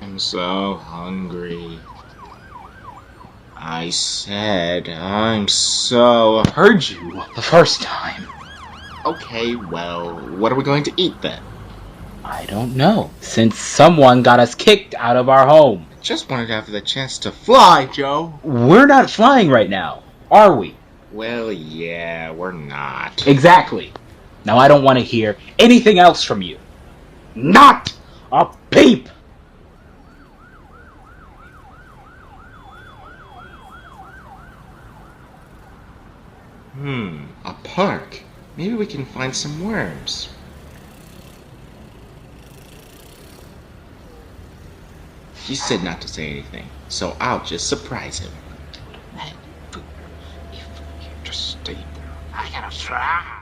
I'm so hungry. I said I'm so... Heard you the first time. Okay, well, what are we going to eat then? I don't know, since someone got us kicked out of our home. Just wanted to have the chance to fly, Joe. We're not flying right now, are we? Well, yeah, we're not. Exactly. Now I don't want to hear anything else from you. Not a peep! A park. Maybe we can find some worms. He said not to say anything, so I'll just surprise him. Just stay there. I gotta try.